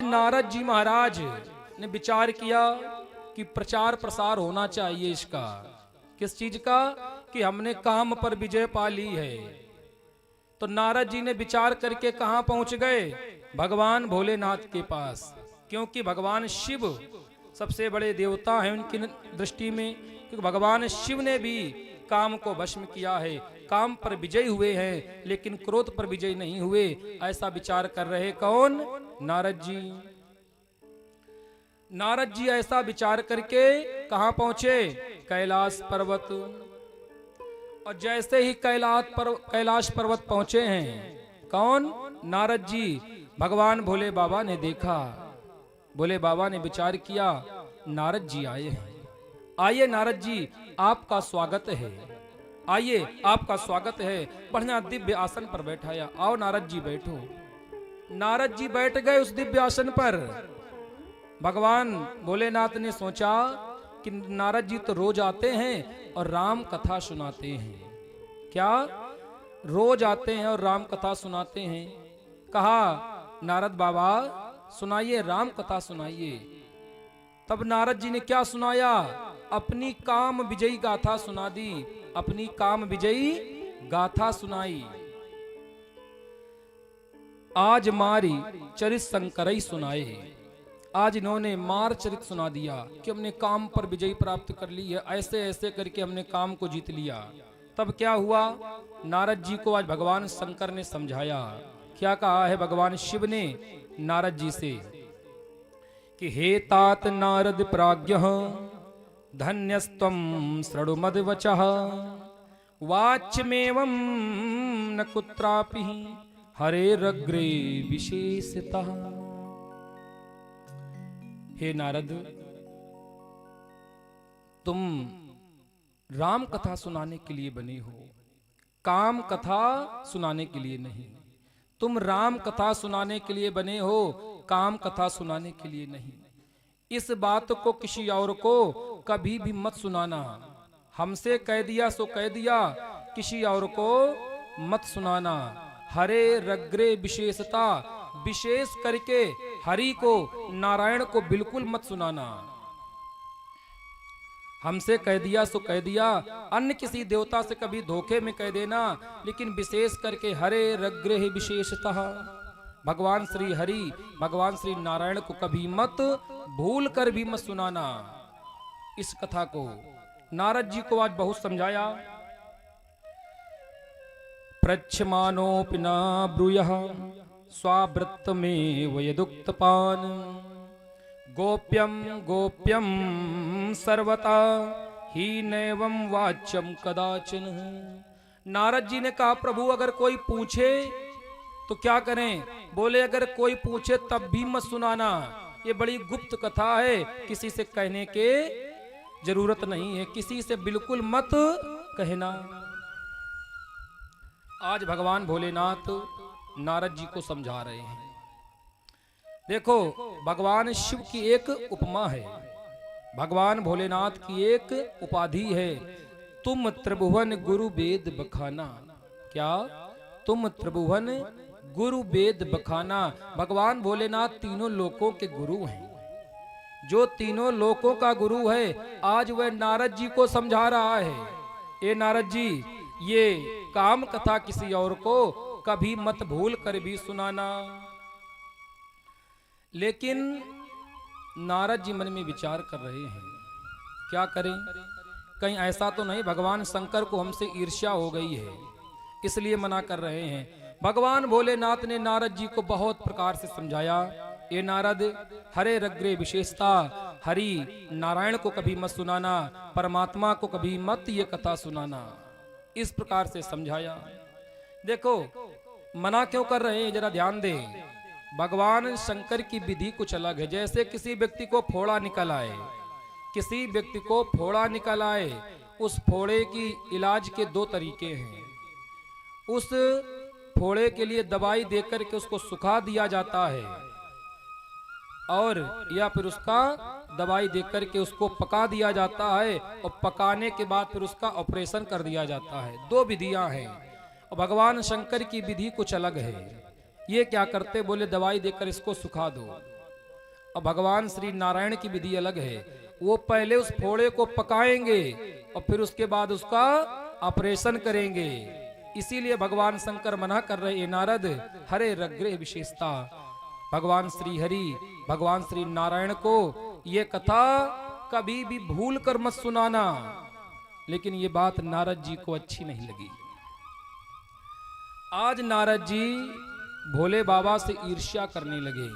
नारद जी महाराज ने विचार किया कि प्रचार प्रसार होना चाहिए इसका। किस चीज का? कि हमने काम पर विजय पा ली है। तो नारद जी ने विचार करके कहां पहुंच गए? भगवान भोलेनाथ के पास, क्योंकि भगवान शिव सबसे बड़े देवता हैं उनकी दृष्टि में। क्योंकि भगवान शिव ने भी काम को भस्म किया है, काम पर विजय हुए हैं, लेकिन क्रोध पर विजय नहीं हुए। ऐसा विचार कर रहे कौन? नारद जी। नारद जी ऐसा विचार करके कहां पहुंचे? कैलाश पर्वत। और जैसे ही कैलाश पर्वत पहुंचे हैं, कौन? नारद जी। भगवान भोले बाबा ने देखा, भोले बाबा ने विचार किया, नारद जी आए हैं। आइए नारद जी, आपका स्वागत है। आइए, आपका स्वागत है। बढ़िया दिव्य आसन पर बैठाया। आओ नारद जी बैठो। नारद जी बैठ गए उस दिव्य आसन पर। भगवान भोलेनाथ ने सोचा कि नारद जी तो रोज आते हैं और राम कथा सुनाते हैं। क्या? रोज आते हैं और राम कथा सुनाते हैं। कहा, नारद बाबा सुनाइए, राम कथा सुनाइए। तब नारद जी ने क्या सुनाया? अपनी काम विजयी गाथा सुना दी। अपनी काम विजयी गाथा सुनाई। आज मारी चरित शंकरई सुनाए। आज इन्होंने मार चरित सुना दिया कि हमने काम पर विजय प्राप्त कर ली है, ऐसे ऐसे करके हमने काम को जीत लिया। तब क्या हुआ? नारद जी को आज भगवान शंकर ने समझाया। क्या कहा है भगवान शिव ने नारद जी से? कि हे तात नारद प्राज्ञः धन्यस्त्वं शृणु मद्वचः वाच्यमेवं न कुत्रापि हरेरग्रे विशेषतः। हे नारद, तुम राम कथा सुनाने के लिए बने हो, काम कथा सुनाने के लिए नहीं। तुम राम कथा सुनाने के लिए बने हो, काम कथा सुनाने के लिए नहीं। इस बात को किसी और को कभी भी मत सुनाना। हमसे कह दिया सो कह दिया, किसी और को मत सुनाना। हरे रग्रे विशेषता, विशेष करके हरि को, नारायण को बिल्कुल मत सुनाना। हमसे कह दिया सो कह दिया, अन्य किसी देवता से कभी धोखे में कह देना, लेकिन विशेष करके हरे रग्रे विशेषतः भगवान श्री हरि, भगवान श्री नारायण को कभी मत भूल कर भी मत सुनाना। इस कथा को नारद जी को आज बहुत समझाया। प्रच्छमानोऽपि न ब्रूयः स्वावृत्तमेव यदुक्तपान् गोप्यं गोप्यं सर्वथा ही नैवं वाच्यं कदाचन। नारद जी ने कहा, प्रभु अगर कोई पूछे तो क्या करें? बोले अगर कोई पूछे तब भी मत सुनाना। ये बड़ी गुप्त कथा है, किसी से कहने के जरूरत नहीं है, किसी से बिल्कुल मत कहना। आज भगवान भोलेनाथ नारद जी को समझा रहे हैं। देखो, भगवान शिव की एक उपमा है, भगवान भोलेनाथ की एक उपाधि है। तुम त्रिभुवन गुरु वेद बखाना। क्या? तुम त्रिभुवन गुरु वेद बखाना। भगवान भोलेनाथ तीनों लोकों के गुरु हैं। जो तीनों लोकों का गुरु है, आज वह नारद जी को समझा रहा है। ये नारद जी, ये काम कथा किसी और को कभी मत भूल कर भी सुनाना। लेकिन नारद जी मन में विचार कर रहे हैं, क्या करें? कहीं ऐसा तो नहीं भगवान शंकर को हमसे ईर्ष्या हो गई है, इसलिए मना कर रहे हैं। भगवान भोलेनाथ ने नारद जी को बहुत प्रकार से समझाया। ये नारद, हरे रग्रे विशेषता, हरि नारायण को कभी मत सुनाना, परमात्मा को कभी मत ये कथा सुनाना। इस प्रकार से समझाया। देखो, मना क्यों कर रहे हैं जरा ध्यान दें। भगवान शंकर की विधि कुछ अलग है। जैसे किसी व्यक्ति को फोड़ा निकल आए, किसी व्यक्ति को फोड़ा निकल आए, उस फोड़े की इलाज के दो तरीके हैं। उस फोड़े के लिए दवाई देकर के उसको सुखा दिया जाता है, और या फिर उसका दवाई देकर के उसको पका दिया जाता है, और पकाने के बाद फिर उसका ऑपरेशन कर दिया जाता है। दो विधियां हैं, और भगवान शंकर की विधि कुछ अलग है। ये क्या करते? बोले दवाई देकर इसको सुखा दो, और भगवान श्री नारायण की विधि अलग है। वो पहले उस फोड़े को पकाएंगे और फिर उसके बाद उसका ऑपरेशन करेंगे। इसीलिए भगवान शंकर मना कर रहे, नारद हरे रग्रे विशेषता। भगवान श्री हरि, भगवान श्री नारायण को ये कथा कभी भी भूल कर मत सुनाना। लेकिन ये बात नारद जी को अच्छी नहीं लगी। आज नारद जी भोले बाबा से ईर्ष्या करने लगे।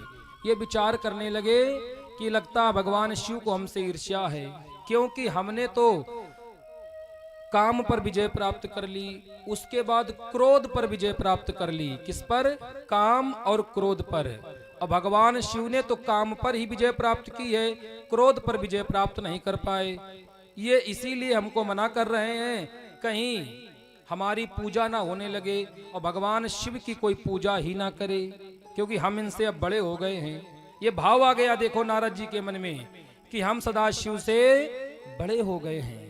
ये विचार करने लगे कि लगता भगवान शिव को हमसे ईर्ष्या है, क्योंकि हमने तो काम पर विजय प्राप्त कर ली, उसके बाद क्रोध पर विजय प्राप्त कर ली। किस पर? काम और क्रोध पर। और भगवान शिव ने तो काम पर ही विजय प्राप्त की है, क्रोध पर विजय प्राप्त नहीं कर पाए। ये इसीलिए हमको मना कर रहे हैं कहीं हमारी पूजा ना होने लगे और भगवान शिव की कोई पूजा ही ना करे, क्योंकि हम इनसे अब बड़े हो गए हैं। ये भाव आ गया देखो नारद जी के मन में कि हम सदा शिव से बड़े हो गए हैं,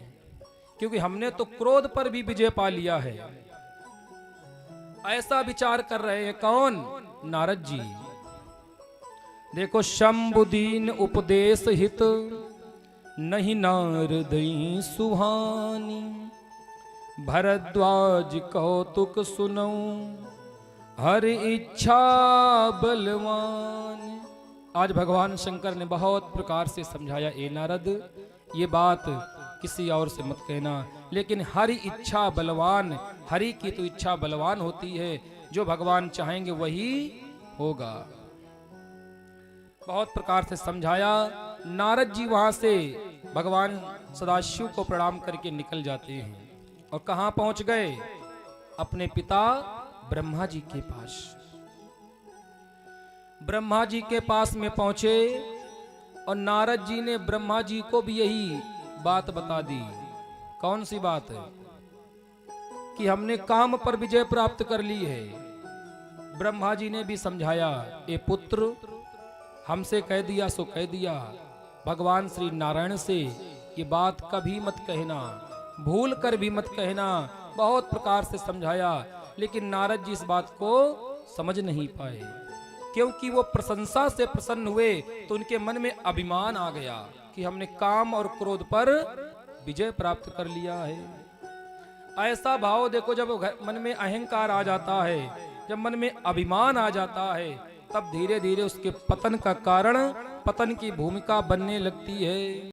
क्योंकि हमने तो क्रोध पर भी विजय पा लिया है। ऐसा विचार कर रहे हैं कौन? नारद जी। देखो, शंभुदीन उपदेश हित नहीं नारदई सुहानी, भरद्वाज कौतुक सुनौ हर इच्छा बलवान। आज भगवान शंकर ने बहुत प्रकार से समझाया, ए नारद ये बात किसी और से मत कहना, लेकिन हरि इच्छा बलवान, हरि की तो इच्छा बलवान होती है, जो भगवान चाहेंगे वही होगा। बहुत प्रकार से समझाया। नारद जी वहां से भगवान सदाशिव को प्रणाम करके निकल जाते हैं और कहां पहुंच गए? अपने पिता ब्रह्मा जी के पास। ब्रह्मा जी के पास में पहुंचे और नारद जी ने ब्रह्मा जी को भी यही बात बता दी। कौन सी बात है? कि हमने काम पर विजय प्राप्त कर ली है। ब्रह्मा जी ने भी समझाया, ए पुत्र हमसे कह दिया सो कह दिया, भगवान श्री नारायण से ये बात कभी मत कहना, भूल कर भी मत कहना। बहुत प्रकार से समझाया, लेकिन नारद जी इस बात को समझ नहीं पाए, क्योंकि वो प्रशंसा से प्रसन्न हुए तो उनके मन में अभिमान आ गया कि हमने काम और क्रोध पर विजय प्राप्त कर लिया है। ऐसा भाव देखो, जब मन में अहंकार आ जाता है, जब मन में अभिमान आ जाता है, तब धीरे धीरे उसके पतन का कारण, पतन की भूमिका बनने लगती है।